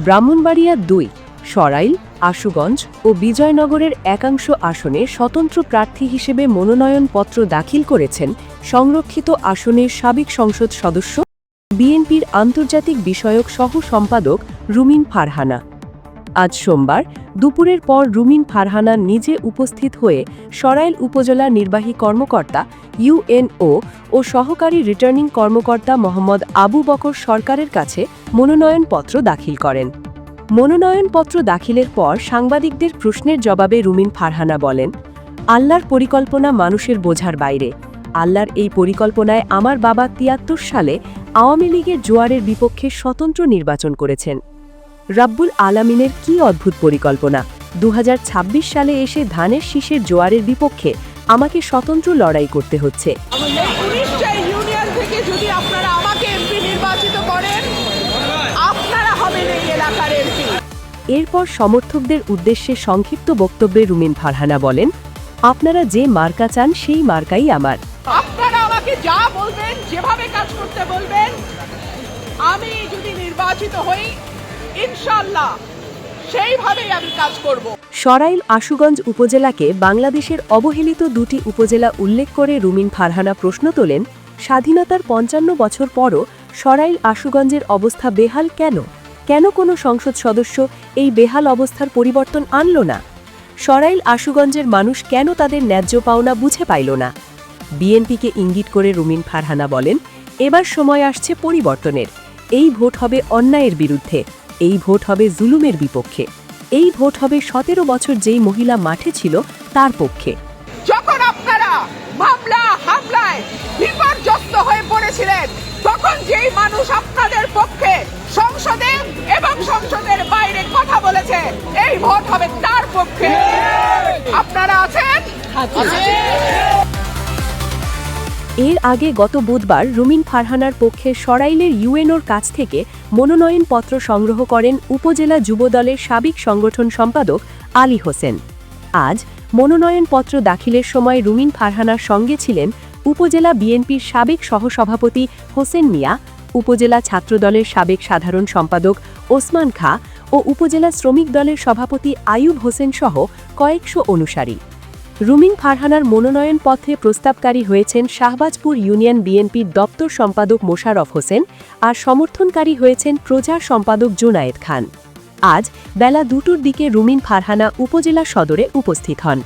ব্রাহ্মণবাড়িয়া ২, সরাইল, আশুগঞ্জ ও বিজয়নগরের একাংশ আসনে স্বতন্ত্র প্রার্থী হিসেবে মনোনয়নপত্র দাখিল করেছেন সংরক্ষিত আসনের সাবেক সংসদ সদস্য, বিএনপির আন্তর্জাতিক বিষয়ক সহ সম্পাদক রুমিন ফারহানা। আজ সোমবার দুপুরের পর রুমিন ফারহানা নিজে উপস্থিত হয়ে সরাইল উপজেলা নির্বাহী কর্মকর্তা ইউএনও ও সহকারী রিটার্নিং কর্মকর্তা মোহাম্মদ আবু বকর সরকারের কাছে মনোনয়নপত্র দাখিল করেন। মনোনয়নপত্র দাখিলের পর সাংবাদিকদের প্রশ্নের জবাবে রুমিন ফারহানা বলেন, আল্লাহর পরিকল্পনা মানুষের বোঝার বাইরে। আল্লাহর এই পরিকল্পনায় আমার বাবা ৭৩ সালে আওয়ামী লীগের জোয়ারের বিপক্ষে স্বতন্ত্র নির্বাচন করেছেন। রাব্বুল আলামিনের কি অদ্ভুত পরিকল্পনা! ২০২৬ সালে এসে ধানের শীষের জোয়ারের বিপক্ষে আমাকে স্বতন্ত্র লড়াই করতে হচ্ছে। এরপর সমর্থকদের উদ্দেশ্যে সংক্ষিপ্ত বক্তব্যে রুমিন ফারহানা বলেন, আপনারা যে মার্কা চান সেই মার্কাই আমার। আপনারা আমাকে যা বলবেন, যেভাবে কাজ করতে বলবেন, আমি যদি নির্বাচিত হই ইনশাআল্লাহ সেইভাবেই আমি কাজ করব। সরাইল আশুগঞ্জ উপজেলাকে বাংলাদেশের অবহেলিত দুটি উপজেলা উল্লেখ করে রুমিন ফারহানা প্রশ্ন তোলেন, স্বাধীনতার ৫৫ বছর পরও সরাইল আশুগঞ্জের অবস্থা বেহাল কেন? কেন কোনো সংসদ সদস্য এই বেহাল অবস্থার পরিবর্তন আনল না? সরাইল আশুগঞ্জের মানুষ কেন তাদের ন্যায্য পাওনা বুঝে পাইল না? বিএনপিকে ইঙ্গিত করে রুমিন ফারহানা বলেন, এবার সময় আসছে পরিবর্তনের। এই ভোট হবে অন্যায়ের বিরুদ্ধে, এই ভোট হবে জুলুমের বিপক্ষে, এই ভোট হবে ১৭ বছর যেই মহিলা মাঠে ছিল তার পক্ষে। যখন আপনারা মামলা হামলায় বিপর্যস্ত হয়ে পড়েছিলেন, তখন যেই মানুষ আপনাদের পক্ষে সংসদে এবং সংসদের বাইরে কথা বলেছে, এই ভোট হবে তার পক্ষে। আপনারা আছেন? এর আগে গত বুধবার রুমিন ফারহানার পক্ষে সরাইলের ইউএনওর কাছ থেকে মনোনয়নপত্র সংগ্রহ করেন উপজেলা যুবদলের সাবেক সংগঠন সম্পাদক আলী হোসেন। আজ মনোনয়নপত্র দাখিলের সময় রুমিন ফারহানার সঙ্গে ছিলেন উপজেলা বিএনপির সাবেক সহসভাপতি হোসেন মিয়া, উপজেলা ছাত্রদলের সাবেক সাধারণ সম্পাদক ওসমান খাঁ ও উপজেলা শ্রমিক দলের সভাপতি আয়ুব হোসেন সহ কয়েকশো অনুসারী। রুমিন ফারহানার মনোনয়নপত্রে প্রস্তাবকারী হয়েছেন শাহবাজপুর ইউনিয়ন বিএনপির দপ্তর সম্পাদক মোশাররফ হোসেন আর সমর্থনকারী হয়েছেন প্রচার সম্পাদক জুনায়েদ খান। আজ বেলা ২টোর দিকে রুমিন ফারহানা উপজেলা সদরে উপস্থিত হন।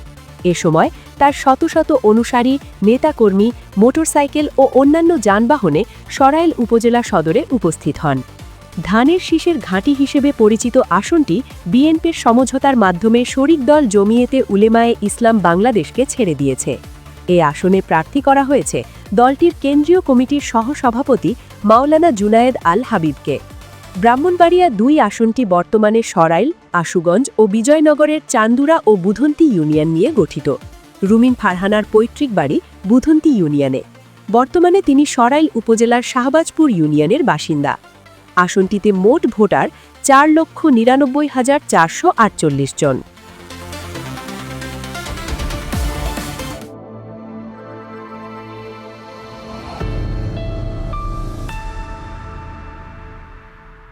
এ সময় তার শত শত অনুসারী, নেতাকর্মী, মোটরসাইকেল ও অন্যান্য যানবাহনে সরাইল উপজেলা সদরে উপস্থিত হন। ধানের শীষের ঘাঁটি হিসেবে পরিচিত আসনটি বিএনপির সমঝোতার মাধ্যমে শরিক দল জমিয়েতে উলেমায়ে ইসলাম বাংলাদেশকে ছেড়ে দিয়েছে। এ আসনে প্রার্থী করা হয়েছে দলটির কেন্দ্রীয় কমিটির সহসভাপতি মাওলানা জুনায়েদ আল হাবিবকে। ব্রাহ্মণবাড়িয়া ২ আসনটি বর্তমানে সরাইল, আশুগঞ্জ ও বিজয়নগরের চান্দুরা ও বুধন্তি ইউনিয়ন নিয়ে গঠিত। রুমিন ফারহানার পৈতৃক বাড়ি বুধন্তি ইউনিয়নে। বর্তমানে তিনি সরাইল উপজেলার শাহবাজপুর ইউনিয়নের বাসিন্দা। আসনটিতে মোট ভোটার ৪,৯৯,৪৪৮ জন।